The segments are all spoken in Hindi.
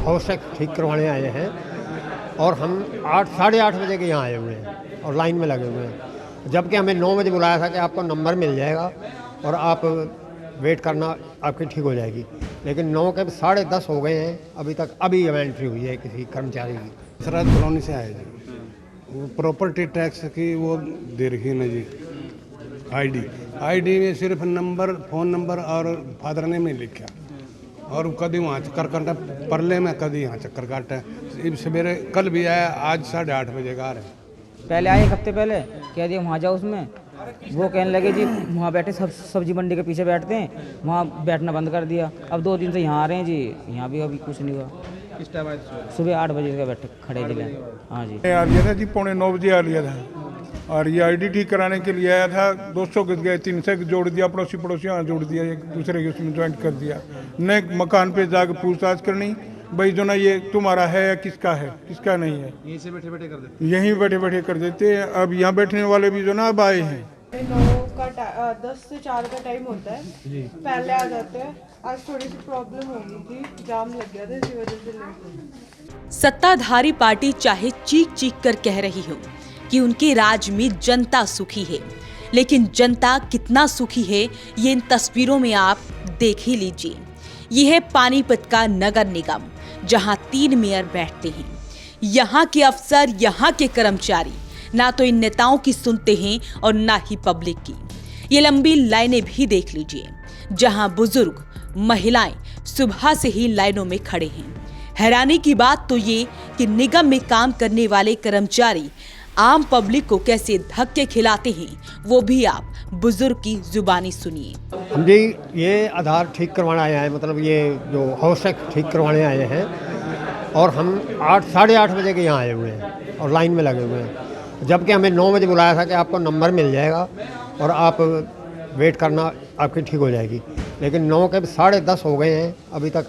हाउस टैक्स ठीक करवाने आए हैं और हम 8 साढ़े 8 बजे के यहाँ आए हुए हैं और लाइन में लगे हुए हैं, जबकि हमें 9 बजे बुलाया था कि आपको नंबर मिल जाएगा और आप वेट करना, आपकी ठीक हो जाएगी। लेकिन 9 के 10:30 हो गए हैं, अभी एंट्री हुई है किसी कर्मचारी की। सरहद कॉलोनी से आए जी। वो प्रॉपर्टी टैक्स की वो दे रखी है ना जी, आईडी में सिर्फ नंबर, फ़ोन नंबर और फादर ने में लिखा और कभी वहाँ चक्कर काटा परले में, कभी यहाँ चक्कर काटा। सवेरे कल भी आया, आज 8:30 बजे का आ रहे। पहले आए, एक हफ्ते पहले कह दिया वहाँ जाओ, उसमें वो कहने लगे जी वहाँ बैठे सब्जी मंडी के पीछे बैठते हैं, वहाँ बैठना बंद कर दिया। अब 2 दिन से यहाँ आ रहे हैं जी, यहाँ भी अभी कुछ नहीं हुआ। किस टाइम आए? सुबह 8 बजे से बैठे खड़े जिले। हाँ जी, आ लिया था जी, 8:45 बजे आ लिया था और ये आईडी ठीक कराने के लिए आया था। 200 गए, 300 जोड़ दिया, पड़ोसी यहाँ जोड़ दिया, एक दूसरे के उसमें ज्वाइंट कर दिया। नए मकान पे जाकर पूछताछ करनी, भाई जो ना ये तुम्हारा है या किसका है, किसका नहीं है। यहीं से बैठे बैठे कर देते? यहीं बैठे बैठे कर देते हैं। अब यहाँ बैठने वाले भी जो ना अब आए हैं। 10 से 4 का टाइम होता है, पहले आ जाते हैं। आज थोड़ी सी प्रॉब्लम हो गई थी, जाम लग गया था, इसी वजह से लेट हो। सत्ताधारी पार्टी चाहे चीख चीख कर कह रही हो कि उनके राज में जनता सुखी है, लेकिन जनता कितना सुखी है ये इन तस्वीरों में आप देख ही लीजिए। ये है पानीपत का नगर निगम, जहां 3 मेयर बैठते हैं। यहाँ के अफसर, यहाँ के कर्मचारी ना तो इन नेताओं की सुनते हैं और ना ही पब्लिक की। ये लंबी लाइनें भी देख लीजिए, जहां बुजुर्ग, महिलाएं सुबह से ही लाइनों में खड़े हैं। हैरानी की बात तो ये कि निगम में काम करने वाले कर्मचारी आम पब्लिक को कैसे धक्के खिलाते हैं, वो भी आप बुजुर्ग की जुबानी सुनिए। हम जी ये आधार ठीक करवाने आए हैं, मतलब ये जो हाउस टैक्स ठीक करवाने आए हैं और हम 8 साढ़े 8 बजे के यहाँ आए हुए हैं और लाइन में लगे हुए हैं, जबकि हमें 9 बजे बुलाया था कि आपको नंबर मिल जाएगा और आप वेट करना, आपकी ठीक हो जाएगी। लेकिन 9 के 10:30 हो गए हैं,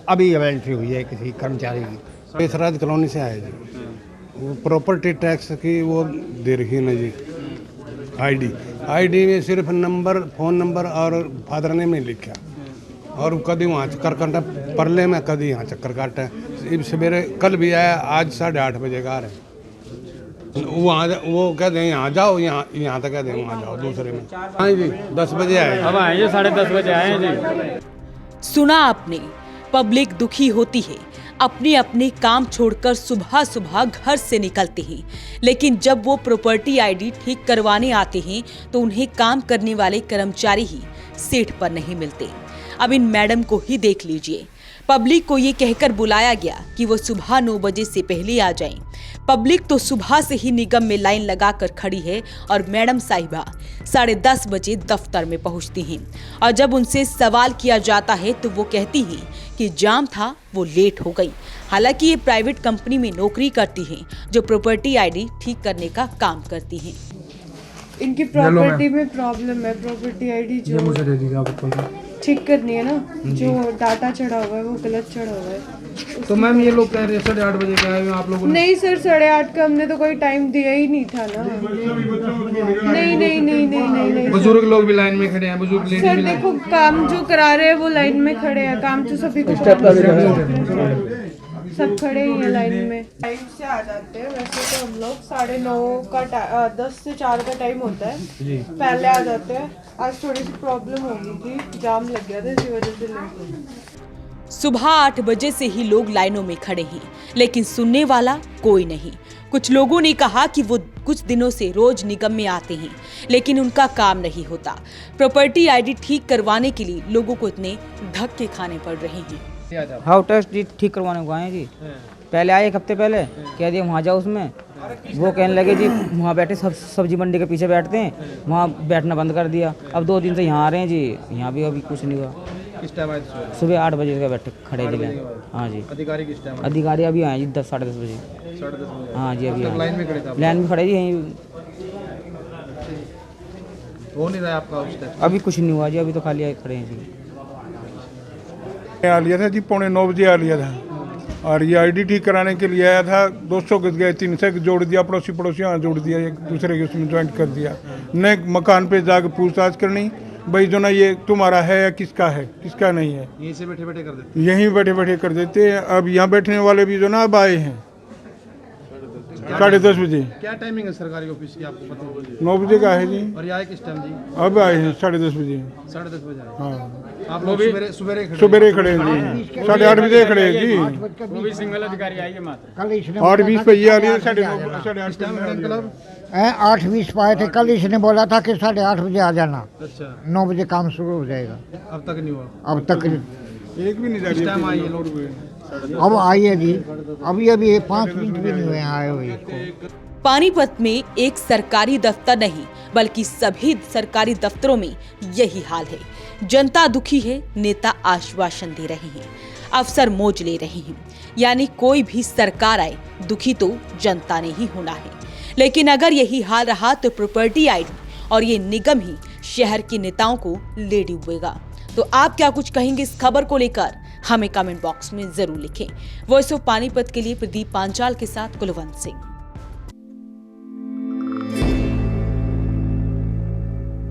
अभी एंट्री हुई है किसी कर्मचारी की। सरहद कॉलोनी से आए जी। वो प्रॉपर्टी टैक्स की वो दे रखी है ना जी, आईडी में सिर्फ नंबर, फ़ोन नंबर और फादर ने में लिखा और कभी वहाँ चक्कर काटा परले में, कभी यहाँ चक्कर काटा। सवेरे कल भी आया, आज 8:30 बजे का आ रहे। वो कहते हैं यहाँ जाओ, यहाँ तक कहते हैं वहाँ जाओ दूसरे में। हाँ जी, 10 बजे आए। अब आए 10:30 बजे आए जी। सुना आपने, पब्लिक दुखी होती है, अपने अपने काम छोड़कर सुबह सुबह घर से निकलते हैं, लेकिन जब वो प्रॉपर्टी आईडी ठीक करवाने आते हैं तो उन्हें काम करने वाले कर्मचारी ही सीट पर नहीं मिलते। अब इन मैडम को ही देख लीजिए, पब्लिक को ये कहकर बुलाया गया कि वो सुबह 9 बजे से पहले आ जाएं। पब्लिक तो सुबह से ही निगम में लाइन लगाकर खड़ी है और मैडम साहिबा 10:30 बजे दफ्तर में पहुंचती हैं और जब उनसे सवाल किया जाता है तो वो कहती हैं कि जाम था, वो लेट हो गई। हालांकि ये प्राइवेट कंपनी में नौकरी करती हैं जो प्रॉपर्टी आईडी ठीक करने का काम करती हैं। इनकी प्रॉपर्टी में प्रॉब्लम है, प्रॉपर्टी आईडी जो मुझे दे दीजिए आप। ठीक करनी है ना, जो डाटा चढ़ा हुआ है वो गलत चढ़ा हुआ है। तो मैम ये लोग कह रहे हैं 8:30 बजे के आए हुए आप लोगों ने? नहीं सर, 8:30 का हमने तो कोई टाइम दिया ही नहीं था ना। नहीं। बुजुर्ग लोग भी लाइन में खड़े हैं, बुजुर्ग लेडीज सर भी देखो, काम जो करा रहे हैं वो लाइन में खड़े हैं, काम तो सभी को सब खड़े ही हैं लाइन में। टाइम से आ जाते हैं, वैसे तो हम लोग 9:30 का 10 से 4 का टाइम होता है, पहले आ जाते हैं। आज थोड़ी सी प्रॉब्लम हो गई थी, जाम लग गया था, इसी वजह से लेट हो। सुबह 8 बजे से ही लोग लाइनों में खड़े हैं, लेकिन सुनने वाला कोई नहीं। कुछ लोगों ने कहा कि वो कुछ दिनों से रोज निगम में आते हैं, लेकिन उनका काम नहीं होता। प्रॉपर्टी आईडी ठीक करवाने के लिए लोगों को इतने धक्के खाने पड़ रहे हैं। हाउस टैक्स ठीक करवाने को आए जी। पहले आए, एक हफ्ते पहले कह दिया वहाँ जाओ, उसमें वो कहने लगे जी वहाँ बैठे सब्जी मंडी के पीछे बैठते हैं, वहाँ बैठना बंद कर दिया। अब 2 दिन से यहाँ आ रहे हैं जी, यहाँ भी अभी कुछ नहीं हुआ। किस टाइम आए? सुबह 8 बजे से बैठे खड़े जिले। हाँ जी, अधिकारी किस टाइम? अधिकारी अभी आए जी 10-10:30 बजे। 10:30 बजे? हाँ जी, अभी लाइन में खड़े थे? लाइन में खड़े जी, यहीं हो नहीं रहा आपका उस टाइम? अभी कुछ नहीं हुआ जी, अभी तो खाली खड़े हैं जी। आ लिया था जी, 8:45 बजे आ लिया था और ये आईडी ठीक कराने के लिए आया था। 200 गए, 300 जोड़ दिया, पड़ोसी यहाँ जोड़ दिया, एक दूसरे के उसमें ज्वाइंट कर दिया। नए मकान पे जाकर पूछताछ करनी, भाई जो ना ये तुम्हारा है या किसका है, किसका नहीं है, यहीं से बैठे बैठे कर देते यहीं बैठे बैठे कर देते हैं। अब यहाँ बैठने वाले भी जो ना अब आए हैं 10:30 बजे, क्या टाइमिंग है सरकारी ऑफिस की आपको पता है? 9 बजे का है जी, और ये आए किस टाइम जी? अब आए हैं 10:30 बजे। 10:30 बजे आए। हाँ आप लोग सवेरे सवेरे खड़े सुबह खड़े हैं जी, 8:30 बजे खड़े हैं जी, वो भी सिंगल अधिकारी आएंगे मात्र। कल इसने 8:20 पे ये आ रही है, 9:30 इस टाइम क्लब 8:20 पाए थे। कल इसने बोला था कि 8:30 बजे आ जाना, अच्छा 9 बजे काम शुरू हो जाएगा। अब तक नहीं हुआ। अब तक एक भी नहीं जा इस टाइम आई है रही लोग। है। अब आई है जी, अभी 5 मिनट भी नहीं हुए आए हुए इसको। पानीपत में एक सरकारी दफ्तर नहीं बल्कि सभी सरकारी दफ्तरों में यही हाल है। जनता दुखी है, नेता आश्वासन दे रहे हैं, अफसर मौज ले रहे हैं। यानी कोई भी सरकार आए, दुखी तो जनता ने ही होना है। लेकिन अगर यही हाल रहा तो प्रॉपर्टी आईडी और ये निगम ही शहर के नेताओं को ले डूबेगा। तो आप क्या कुछ कहेंगे इस खबर को लेकर, हमें कमेंट बॉक्स में जरूर लिखें। वॉइस ऑफ पानीपत के लिए प्रदीप पांचाल के साथ कुलवंत सिंह।